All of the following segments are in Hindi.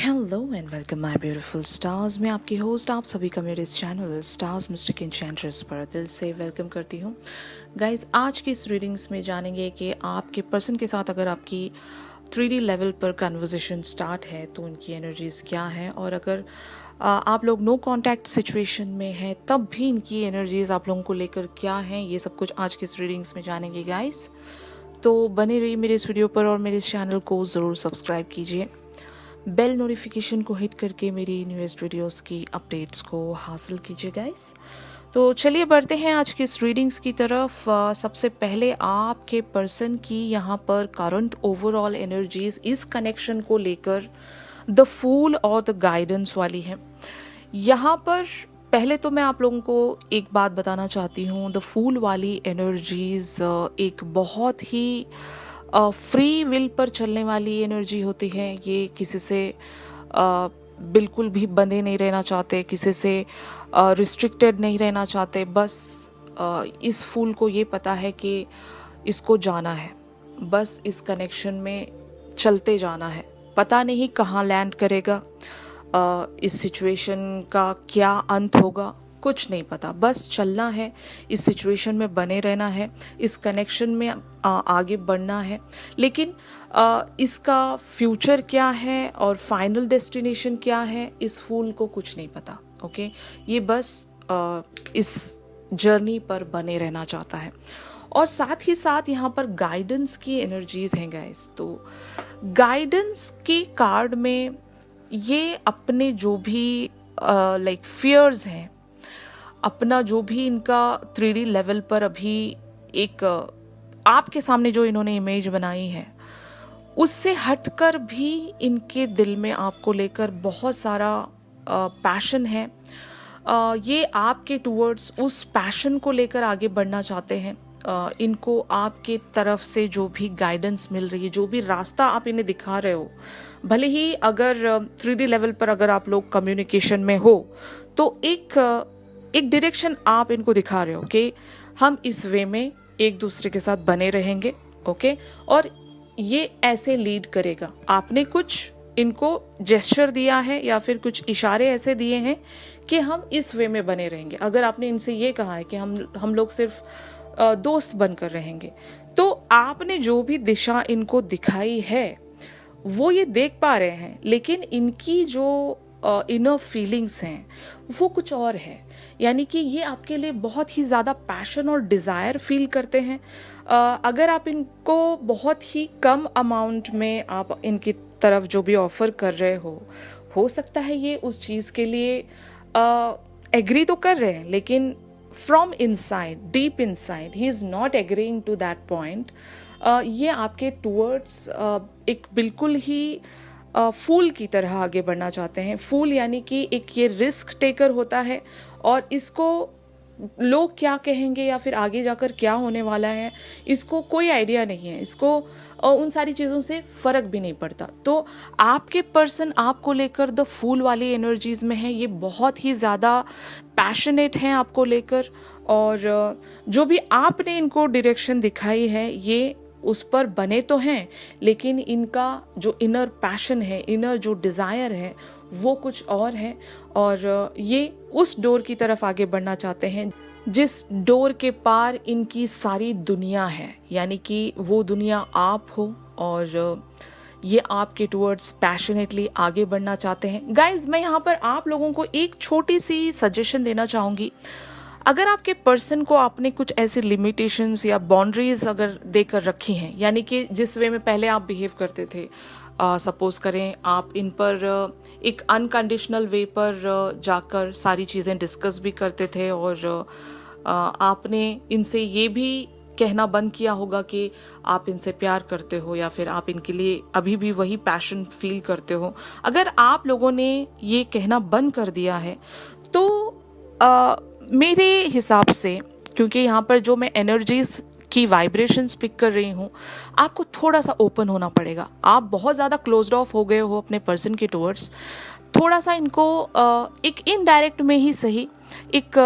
Hello and welcome my beautiful stars. मैं आपकी होस्ट आप सभी का मेरे इस चैनल स्टार्स मिस्टिक एन्चेंट्रेस पर दिल से वेलकम करती हूँ। गाइस, आज की इस रीडिंग्स में जानेंगे कि आपके पर्सन के साथ अगर आपकी 3D लेवल पर कन्वर्सेशन स्टार्ट है तो उनकी एनर्जीज़ क्या हैं, और अगर आप लोग नो कॉन्टैक्ट सिचुएशन में हैं तब भी इनकी एनर्जीज़ आप लोगों को लेकर क्या हैं, ये सब कुछ आज की इस रीडिंग्स में जानेंगे गाइस। तो बने रहिए मेरे इस वीडियो पर और मेरे इस चैनल को ज़रूर सब्सक्राइब कीजिए। बेल नोटिफिकेशन को हिट करके मेरी न्यूएस्ट वीडियोस की अपडेट्स को हासिल कीजिए गाइस। तो चलिए बढ़ते हैं आज की इस रीडिंग्स की तरफ। सबसे पहले आपके पर्सन की यहाँ पर करंट ओवरऑल एनर्जीज इस कनेक्शन को लेकर द फूल और द गाइडेंस वाली है। यहाँ पर पहले तो मैं आप लोगों को एक बात बताना चाहती हूँ। द फूल वाली एनर्जीज एक बहुत ही फ्री विल पर चलने वाली एनर्जी होती है। ये किसी से बिल्कुल भी बंधे नहीं रहना चाहते, किसी से रिस्ट्रिक्टेड नहीं रहना चाहते। बस इस फूल को ये पता है कि इसको जाना है, बस इस कनेक्शन में चलते जाना है। पता नहीं कहाँ लैंड करेगा, इस सिचुएशन का क्या अंत होगा, कुछ नहीं पता। बस चलना है, इस सिचुएशन में बने रहना है, इस कनेक्शन में आगे बढ़ना है। लेकिन इसका फ्यूचर क्या है और फाइनल डेस्टिनेशन क्या है, इस फूल को कुछ नहीं पता। ओके, ये बस इस जर्नी पर बने रहना चाहता है। और साथ ही साथ यहाँ पर गाइडेंस की एनर्जीज हैं गाइस। तो गाइडेंस के कार्ड में ये अपने जो भी लाइक फियर्स हैं, अपना जो भी इनका 3D लेवल पर अभी एक आपके सामने जो इन्होंने इमेज बनाई है, उससे हटकर भी इनके दिल में आपको लेकर बहुत सारा पैशन है। ये आपके टूवर्ड्स उस पैशन को लेकर आगे बढ़ना चाहते हैं। इनको आपके तरफ से जो भी गाइडेंस मिल रही है, जो भी रास्ता आप इन्हें दिखा रहे हो, भले ही अगर 3D लेवल पर अगर आप लोग कम्युनिकेशन में हो तो एक डायरेक्शन आप इनको दिखा रहे हो कि हम इस वे में एक दूसरे के साथ बने रहेंगे। ओके, और ये ऐसे लीड करेगा। आपने कुछ इनको जेस्चर दिया है या फिर कुछ इशारे ऐसे दिए हैं कि हम इस वे में बने रहेंगे। अगर आपने इनसे ये कहा है कि हम लोग सिर्फ दोस्त बनकर रहेंगे, तो आपने जो भी दिशा इनको दिखाई है वो ये देख पा रहे हैं। लेकिन इनकी जो इनर फीलिंग्स हैं वो कुछ और है। यानी कि ये आपके लिए बहुत ही ज़्यादा पैशन और डिज़ायर फील करते हैं। अगर आप इनको बहुत ही कम अमाउंट में आप इनकी तरफ जो भी ऑफ़र कर रहे हो सकता है ये उस चीज़ के लिए एग्री तो कर रहे हैं, लेकिन from inside, deep inside, he is not agreeing to that point. ये आपके टूवर्ड्स एक बिल्कुल ही फूल की तरह आगे बढ़ना चाहते हैं। फूल यानी कि एक ये रिस्क टेकर होता है, और इसको लोग क्या कहेंगे या फिर आगे जाकर क्या होने वाला है इसको कोई आइडिया नहीं है। इसको उन सारी चीज़ों से फ़र्क भी नहीं पड़ता। तो आपके पर्सन आपको लेकर द फूल वाली एनर्जीज़ में है। ये बहुत ही ज़्यादा पैशनेट हैं आपको लेकर, और जो भी आपने इनको डायरेक्शन दिखाई है ये उस पर बने तो हैं, लेकिन इनका जो इनर पैशन है, इनर जो डिज़ायर है वो कुछ और है। और ये उस डोर की तरफ आगे बढ़ना चाहते हैं जिस डोर के पार इनकी सारी दुनिया है। यानी कि वो दुनिया आप हो, और ये आपके टूवर्ड्स पैशनेटली आगे बढ़ना चाहते हैं। गाइज, मैं यहाँ पर आप लोगों को एक छोटी सी सजेशन देना चाहूँगी। अगर आपके पर्सन को आपने कुछ ऐसे लिमिटेशंस या बाउंड्रीज अगर देकर रखी हैं, यानी कि जिस वे में पहले आप बिहेव करते थे, सपोज करें आप इन पर एक अनकंडीशनल वे पर जाकर सारी चीज़ें डिस्कस भी करते थे, और आपने इनसे ये भी कहना बंद किया होगा कि आप इनसे प्यार करते हो या फिर आप इनके लिए अभी भी वही पैशन फील करते हो। अगर आप लोगों ने ये कहना बंद कर दिया है तो मेरे हिसाब से, क्योंकि यहाँ पर जो मैं एनर्जीज की वाइब्रेशंस पिक कर रही हूँ, आपको थोड़ा सा ओपन होना पड़ेगा। आप बहुत ज़्यादा क्लोज्ड ऑफ हो गए हो अपने पर्सन के टूवर्ड्स। थोड़ा सा इनको एक इनडायरेक्ट में ही सही एक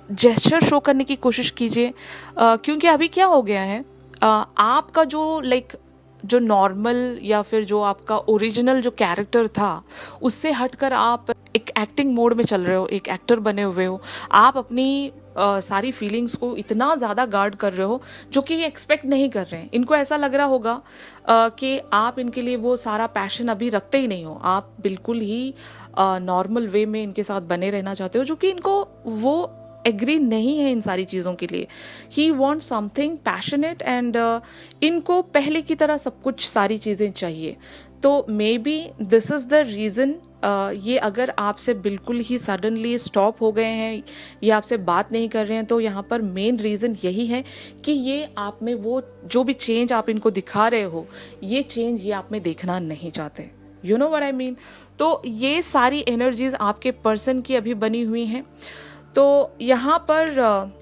जेस्चर शो करने की कोशिश कीजिए। क्योंकि अभी क्या हो गया है, आपका जो लाइक जो नॉर्मल या फिर जो आपका ओरिजिनल जो कैरेक्टर था उससे हटकर आप एक एक्टिंग मोड में चल रहे हो, एक एक्टर बने हुए हो। आप अपनी सारी फीलिंग्स को इतना ज़्यादा गार्ड कर रहे हो जो कि ये एक्सपेक्ट नहीं कर रहे हैं। इनको ऐसा लग रहा होगा कि आप इनके लिए वो सारा पैशन अभी रखते ही नहीं हो, आप बिल्कुल ही नॉर्मल वे में इनके साथ बने रहना चाहते हो, जो कि इनको वो एग्री नहीं है इन सारी चीज़ों के लिए। ही वॉन्ट समथिंग पैशनेट एंड इनको पहले की तरह सब कुछ सारी चीज़ें चाहिए। तो may be this is the reason ये अगर आपसे बिल्कुल ही सडनली स्टॉप हो गए हैं, ये आपसे बात नहीं कर रहे हैं, तो यहाँ पर मेन रीज़न यही है कि ये आप में वो जो भी चेंज आप इनको दिखा रहे हो, ये चेंज ये आप में देखना नहीं चाहते। You know what I mean. तो ये सारी एनर्जीज आपके पर्सन की अभी बनी हुई हैं। तो यहाँ पर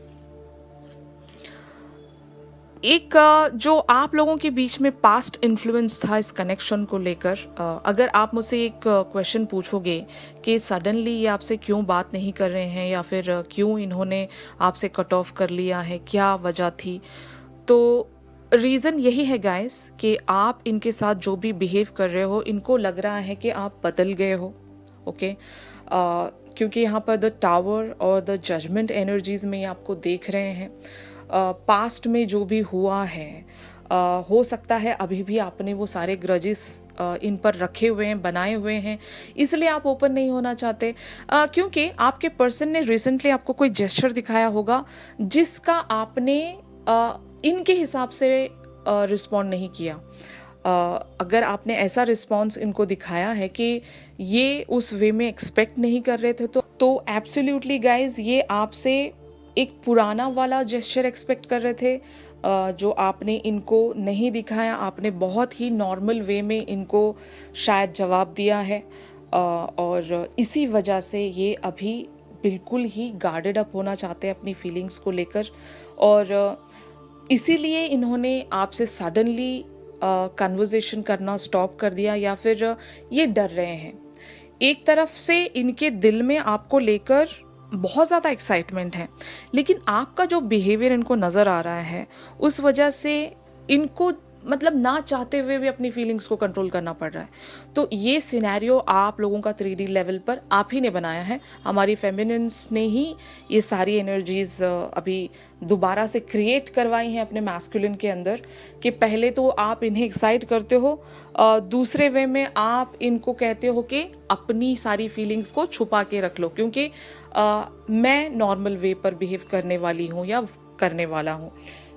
एक जो आप लोगों के बीच में पास्ट इन्फ्लुएंस था इस कनेक्शन को लेकर, अगर आप मुझसे एक क्वेश्चन पूछोगे कि सडनली ये आपसे क्यों बात नहीं कर रहे हैं या फिर क्यों इन्होंने आपसे कट ऑफ कर लिया है, क्या वजह थी, तो रीज़न यही है गाइस कि आप इनके साथ जो भी बिहेव कर रहे हो, इनको लग रहा है कि आप बदल गए हो। ओके क्योंकि यहाँ पर द टावर और द जजमेंट एनर्जीज में आपको देख रहे हैं। पास्ट में जो भी हुआ है, हो सकता है अभी भी आपने वो सारे ग्रजेस इन पर रखे हुए हैं, बनाए हुए हैं, इसलिए आप ओपन नहीं होना चाहते। क्योंकि आपके पर्सन ने रिसेंटली आपको कोई जेस्चर दिखाया होगा जिसका आपने इनके हिसाब से रिस्पॉन्ड नहीं किया। अगर आपने ऐसा रिस्पॉन्स इनको दिखाया है कि ये उस वे में एक्सपेक्ट नहीं कर रहे थे, तो एब्सोल्युटली गाइज ये आपसे एक पुराना वाला जेस्चर एक्सपेक्ट कर रहे थे, जो आपने इनको नहीं दिखाया। आपने बहुत ही नॉर्मल वे में इनको शायद जवाब दिया है, और इसी वजह से ये अभी बिल्कुल ही गार्डेड अप होना चाहते हैं अपनी फीलिंग्स को लेकर, और इसीलिए इन्होंने आपसे सडनली कन्वर्सेशन करना स्टॉप कर दिया, या फिर ये डर रहे हैं। एक तरफ से इनके दिल में आपको लेकर बहुत ज़्यादा एक्साइटमेंट है, लेकिन आपका जो बिहेवियर इनको नज़र आ रहा है उस वजह से इनको मतलब ना चाहते हुए भी अपनी फीलिंग्स को कंट्रोल करना पड़ रहा है। तो ये सिनेरियो आप लोगों का 3D लेवल पर आप ही ने बनाया है, हमारी फेमिनिन्स ने ही ये सारी एनर्जीज अभी दोबारा से क्रिएट करवाई हैं अपने मैस्कुलिन के अंदर, कि पहले तो आप इन्हें एक्साइट करते हो, दूसरे वे में आप इनको कहते हो कि अपनी सारी फीलिंग्स को छुपा के रख लो, क्योंकि मैं नॉर्मल वे पर बिहेव करने वाली हूँ या करने वाला हूँ।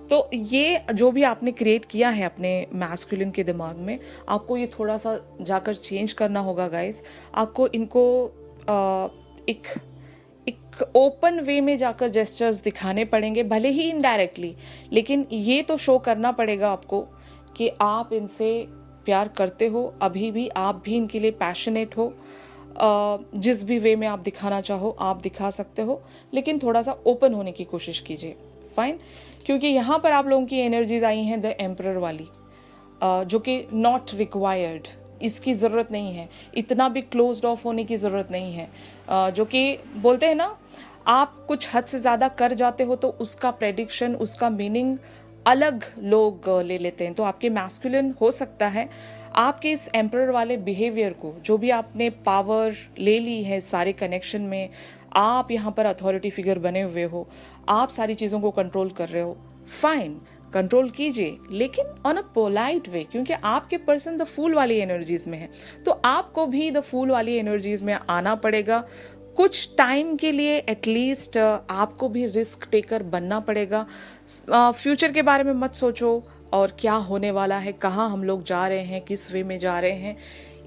तो ये जो भी आपने क्रिएट किया है अपने मैस्कुलिन के दिमाग में, आपको ये थोड़ा सा जाकर चेंज करना होगा गाइस। आपको इनको एक ओपन वे में जाकर जेस्चर्स दिखाने पड़ेंगे, भले ही इनडायरेक्टली, लेकिन ये तो शो करना पड़ेगा आपको कि आप इनसे प्यार करते हो, अभी भी आप भी इनके लिए पैशनेट हो। जिस भी वे में आप दिखाना चाहो आप दिखा सकते हो, लेकिन थोड़ा सा ओपन होने की कोशिश कीजिए। फाइन, क्योंकि यहाँ पर आप लोगों की एनर्जीज आई हैं द एम्परर वाली, जो कि नॉट रिक्वायर्ड, इसकी ज़रूरत नहीं है, इतना भी क्लोज्ड ऑफ होने की ज़रूरत नहीं है। जो कि बोलते हैं ना, आप कुछ हद से ज़्यादा कर जाते हो तो उसका प्रेडिक्शन, उसका मीनिंग अलग लोग ले लेते हैं। तो आपके मैस्कुलिन हो सकता है आपके इस एम्परर वाले बिहेवियर को, जो भी आपने पावर ले ली है सारे कनेक्शन में, आप यहाँ पर अथॉरिटी फिगर बने हुए हो, आप सारी चीज़ों को कंट्रोल कर रहे हो, फाइन, कंट्रोल कीजिए, लेकिन ऑन अ पोलाइट वे, क्योंकि आपके पर्सन द फूल वाली एनर्जीज में है, तो आपको भी द फूल वाली एनर्जीज में आना पड़ेगा। कुछ टाइम के लिए एटलीस्ट आपको भी रिस्क टेकर बनना पड़ेगा। फ्यूचर के बारे में मत सोचो और क्या होने वाला है, कहाँ हम लोग जा रहे हैं, किस वे में जा रहे हैं,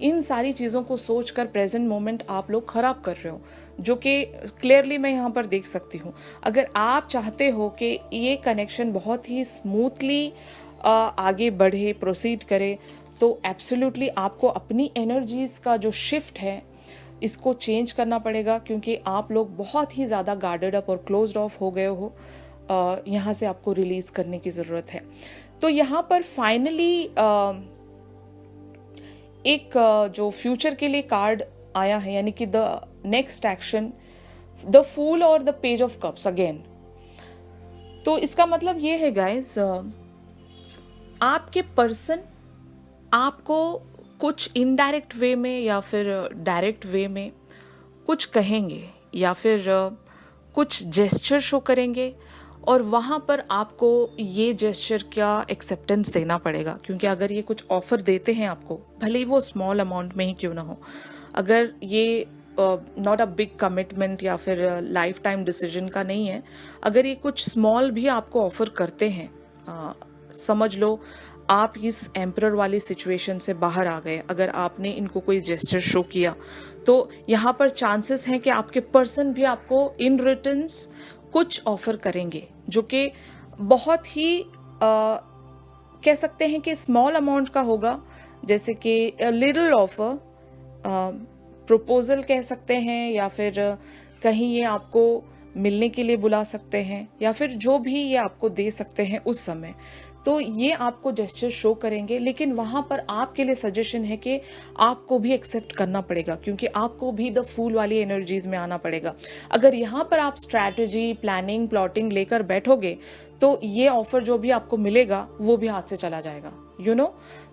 इन सारी चीज़ों को सोचकर प्रेजेंट मोमेंट आप लोग ख़राब कर रहे हो, जो कि क्लियरली मैं यहाँ पर देख सकती हूँ। अगर आप चाहते हो कि ये कनेक्शन बहुत ही स्मूथली आगे बढ़े, प्रोसीड करे, तो एब्सोल्युटली आपको अपनी एनर्जीज़ का जो शिफ्ट है इसको चेंज करना पड़ेगा, क्योंकि आप लोग बहुत ही ज़्यादा गार्डेड अप और क्लोज्ड ऑफ हो गए हो। यहाँ से आपको रिलीज़ करने की ज़रूरत है। तो यहाँ पर फाइनली एक जो फ्यूचर के लिए कार्ड आया है, यानी कि the next action, the full और the page of cups again. तो इसका मतलब ये है गाइज, आपके पर्सन आपको कुछ इनडायरेक्ट वे में या फिर डायरेक्ट वे में कुछ कहेंगे या फिर कुछ जेस्चर शो करेंगे, और वहाँ पर आपको ये जेस्चर का एक्सेप्टेंस देना पड़ेगा। क्योंकि अगर ये कुछ ऑफर देते हैं आपको, भले ही वो स्मॉल अमाउंट में ही क्यों ना हो, अगर ये नॉट अ बिग कमिटमेंट या फिर लाइफ टाइम डिसीजन का नहीं है, अगर ये कुछ स्मॉल भी आपको ऑफर करते हैं, समझ लो आप इस एम्परर वाली सिचुएशन से बाहर आ गए, अगर आपने इनको कोई जेस्चर शो किया, तो यहाँ पर चांसेस हैं कि आपके पर्सन भी आपको इन रिटर्न्स कुछ ऑफर करेंगे, जो कि बहुत ही कह सकते हैं कि स्मॉल अमाउंट का होगा, जैसे कि लिटिल ऑफर, प्रपोजल कह सकते हैं, या फिर कहीं ये आपको मिलने के लिए बुला सकते हैं, या फिर जो भी ये आपको दे सकते हैं उस समय, तो ये आपको जेस्चर शो करेंगे। लेकिन वहाँ पर आपके लिए सजेशन है कि आपको भी एक्सेप्ट करना पड़ेगा, क्योंकि आपको भी द फूल वाली एनर्जीज में आना पड़ेगा। अगर यहाँ पर आप स्ट्रैटेजी, प्लानिंग, प्लॉटिंग लेकर बैठोगे तो ये ऑफर जो भी आपको मिलेगा वो भी हाथ से चला जाएगा, यू नो।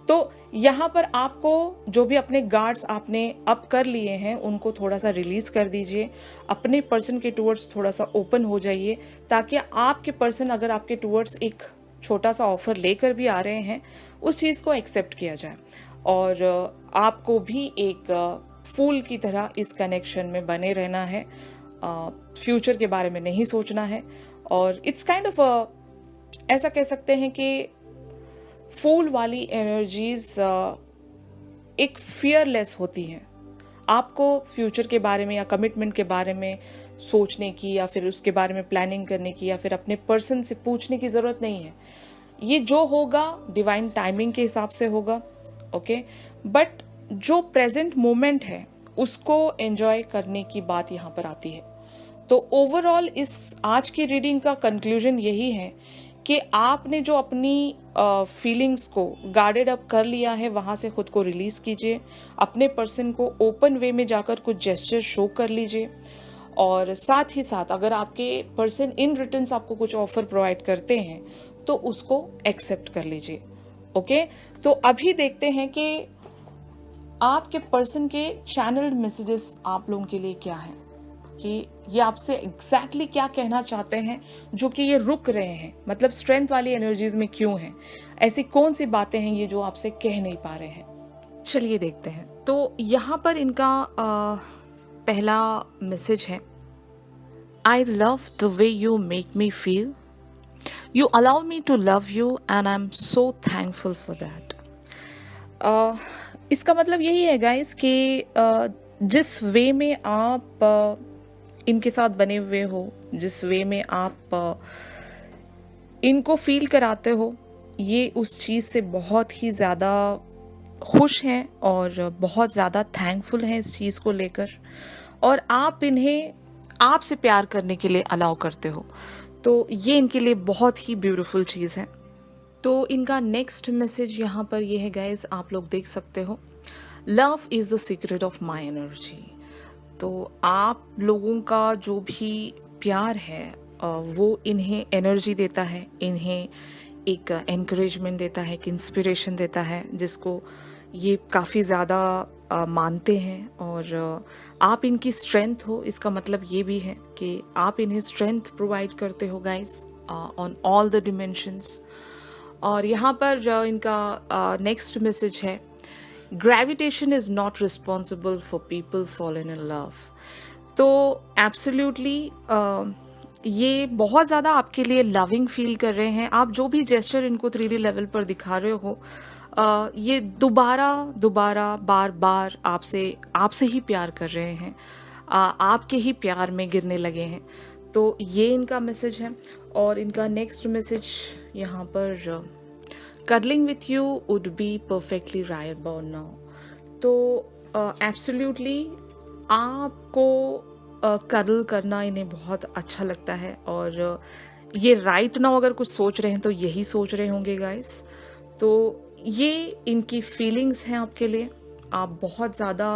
तो यहाँ पर आपको जो भी अपने गार्ड्स आपने अप कर लिए हैं उनको थोड़ा सा रिलीज कर दीजिए, अपने पर्सन के टूवर्ड्स थोड़ा सा ओपन हो जाइए, ताकि आपके पर्सन अगर आपके टूवर्ड्स एक छोटा सा ऑफर लेकर भी आ रहे हैं, उस चीज़ को एक्सेप्ट किया जाए, और आपको भी एक फूल की तरह इस कनेक्शन में बने रहना है, फ्यूचर के बारे में नहीं सोचना है। और इट्स काइंड ऑफ ऐसा कह सकते हैं कि फूल वाली एनर्जीज एक फियरलेस होती हैं। आपको फ्यूचर के बारे में या कमिटमेंट के बारे में सोचने की, या फिर उसके बारे में प्लानिंग करने की, या फिर अपने पर्सन से पूछने की ज़रूरत नहीं है। ये जो होगा डिवाइन टाइमिंग के हिसाब से होगा, ओके। बट जो प्रेजेंट मोमेंट है उसको एंजॉय करने की बात यहाँ पर आती है। तो ओवरऑल इस आज की रीडिंग का कंक्लूजन यही है कि आपने जो अपनी फीलिंग्स को गार्डेड अप कर लिया है, वहाँ से खुद को रिलीज कीजिए, अपने पर्सन को ओपन वे में जाकर कुछ जेस्चर शो कर लीजिए, और साथ ही साथ अगर आपके पर्सन इन रिटर्न्स आपको कुछ ऑफर प्रोवाइड करते हैं तो उसको एक्सेप्ट कर लीजिए, ओके। तो अभी देखते हैं कि आपके पर्सन के चैनल्ड मैसेजेस आप लोगों के लिए क्या है, कि ये आपसे एग्जैक्टली क्या कहना चाहते हैं, जो कि ये रुक रहे हैं, मतलब स्ट्रेंथ वाली एनर्जीज में क्यों हैं, ऐसी कौन सी बातें हैं ये जो आपसे कह नहीं पा रहे हैं। चलिए देखते हैं। तो यहाँ पर इनका पहला मैसेज है, I love the way you make me feel, you allow me to love you and I am so thankful for that. इसका मतलब यही है गाइस कि जिस वे में आप इनके साथ बने हुए हो, जिस वे में आप इनको फील कराते हो, ये उस चीज़ से बहुत ही ज़्यादा खुश हैं और बहुत ज़्यादा थैंकफुल हैं इस चीज़ को लेकर, और आप इन्हें आपसे प्यार करने के लिए अलाउ करते हो। तो ये इनके लिए बहुत ही ब्यूटीफुल चीज़ है। तो इनका नेक्स्ट मैसेज यहाँ पर ये है गाइस, आप लोग देख सकते हो, love is the secret of my energy. तो आप लोगों का जो भी प्यार है वो इन्हें एनर्जी देता है, इन्हें एक एनकरेजमेंट देता है, एक इंस्पिरेशन देता है, जिसको ये काफ़ी ज़्यादा मानते हैं, और आप इनकी स्ट्रेंथ हो। इसका मतलब ये भी है कि आप इन्हें स्ट्रेंथ प्रोवाइड करते हो guys on all the dimensions. और यहाँ पर इनका नेक्स्ट मैसेज है, gravitation is not responsible for people fallen in love. तो एब्सोल्युटली ये बहुत ज़्यादा आपके लिए लविंग फील कर रहे हैं। आप जो भी जेस्चर इनको 3D लेवल पर दिखा रहे हो, ये दोबारा बार बार आपसे ही प्यार कर रहे हैं, आपके ही प्यार में गिरने लगे हैं। तो ये इनका मैसेज है। और इनका नेक्स्ट मैसेज यहाँ पर, cuddling with you would be perfectly right about now। तो एब्सोल्युटली आपको cuddle करना इन्हें बहुत अच्छा लगता है, और ये राइट नाउ अगर कुछ सोच रहे हैं तो यही सोच रहे होंगे गाइस। तो ये इनकी फीलिंग्स हैं आपके लिए। आप बहुत ज़्यादा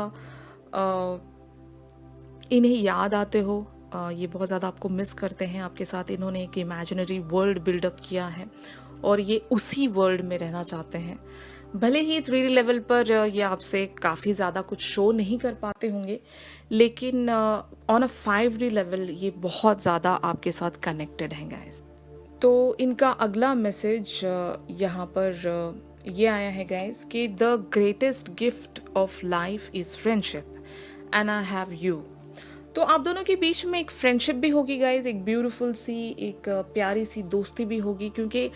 इन्हें याद आते हो, ये बहुत ज़्यादा आपको मिस करते हैं। आपके साथ इन्होंने एक इमेजिनरी वर्ल्ड बिल्डअप किया है और ये उसी वर्ल्ड में रहना चाहते हैं। भले ही 3D लेवल पर ये आपसे काफ़ी ज़्यादा कुछ शो नहीं कर पाते होंगे, लेकिन ऑन अ 5D लेवल ये बहुत ज़्यादा आपके साथ कनेक्टेड हैं गाइस। तो इनका अगला मैसेज यहाँ पर ये आया है गाइस कि the greatest gift of life is friendship and I have you. तो आप दोनों के बीच में एक फ्रेंडशिप भी होगी गाइज, एक ब्यूटीफुल सी, एक प्यारी सी दोस्ती भी होगी, क्योंकि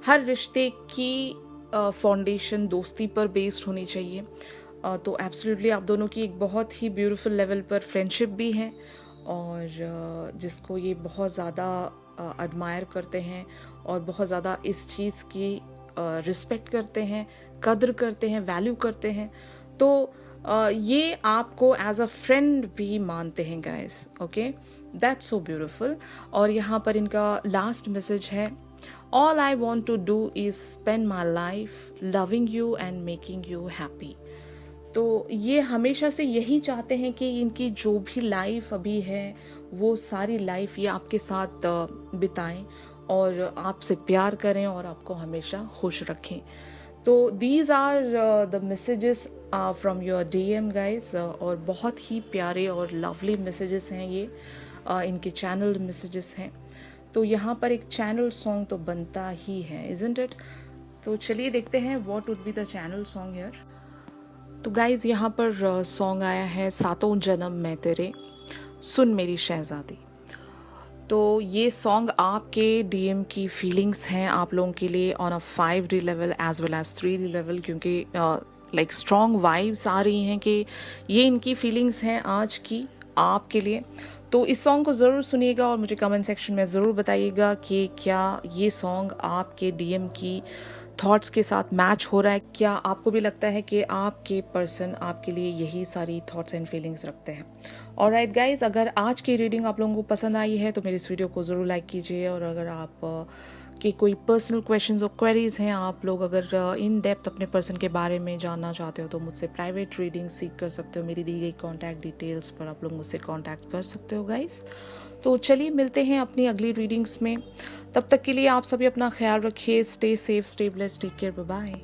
हर रिश्ते की फाउंडेशन दोस्ती पर बेस्ड होनी चाहिए। तो एब्सोल्युटली आप दोनों की एक बहुत ही ब्यूटीफुल लेवल पर फ्रेंडशिप भी है, और जिसको ये बहुत ज़्यादा एडमायर करते हैं और बहुत ज़्यादा इस चीज़ की रिस्पेक्ट करते हैं, कद्र करते हैं, वैल्यू करते हैं। तो ये आपको एज अ फ्रेंड भी मानते हैं guys. Okay, that's so beautiful. और यहाँ पर इनका लास्ट मैसेज है, all I want to do is spend my life loving you and making you happy. तो ये हमेशा से यही चाहते हैं कि इनकी जो भी लाइफ अभी है वो सारी लाइफ ये आपके साथ बिताएं और आपसे प्यार करें और आपको हमेशा खुश रखें। तो these are the messages from your DM guys, और बहुत ही प्यारे और लवली मैसेजेस हैं ये, इनके चैनल मैसेजेस हैं। तो यहाँ पर एक चैनल सॉन्ग तो बनता ही है, इजंट इट? तो चलिए देखते हैं what would be the channel song here. तो गाइज यहाँ पर सॉन्ग आया है, सातों जन्म मैं तेरे, सुन मेरी शहजादी। तो ये सॉन्ग आपके DM की फीलिंग्स हैं आप लोगों के लिए on a 5D level as well as 3D level, क्योंकि लाइक स्ट्रॉन्ग वाइब्स आ रही हैं कि ये इनकी फीलिंग्स हैं आज की आपके लिए। तो इस सॉन्ग को ज़रूर सुनिएगा और मुझे कमेंट सेक्शन में ज़रूर बताइएगा कि क्या ये सॉन्ग आपके DM की थॉट्स के साथ मैच हो रहा है। क्या आपको भी लगता है कि आपके पर्सन आपके लिए यही सारी थॉट्स एंड फीलिंग्स रखते हैं? ऑलराइट गाइज, अगर आज की रीडिंग आप लोगों को पसंद आई है तो मेरी इस वीडियो को ज़रूर लाइक कीजिए, और अगर आप कि कोई पर्सनल क्वेश्चंस और क्वेरीज हैं, आप लोग अगर इन डेप्थ अपने पर्सन के बारे में जानना चाहते हो तो मुझसे प्राइवेट रीडिंग सीख कर सकते हो। मेरी दी गई कॉन्टैक्ट डिटेल्स पर आप लोग मुझसे कॉन्टैक्ट कर सकते हो गाइस। तो चलिए मिलते हैं अपनी अगली रीडिंग्स में, तब तक के लिए आप सभी अपना ख्याल रखिए। Stay safe, stay blessed, take care, bye bye.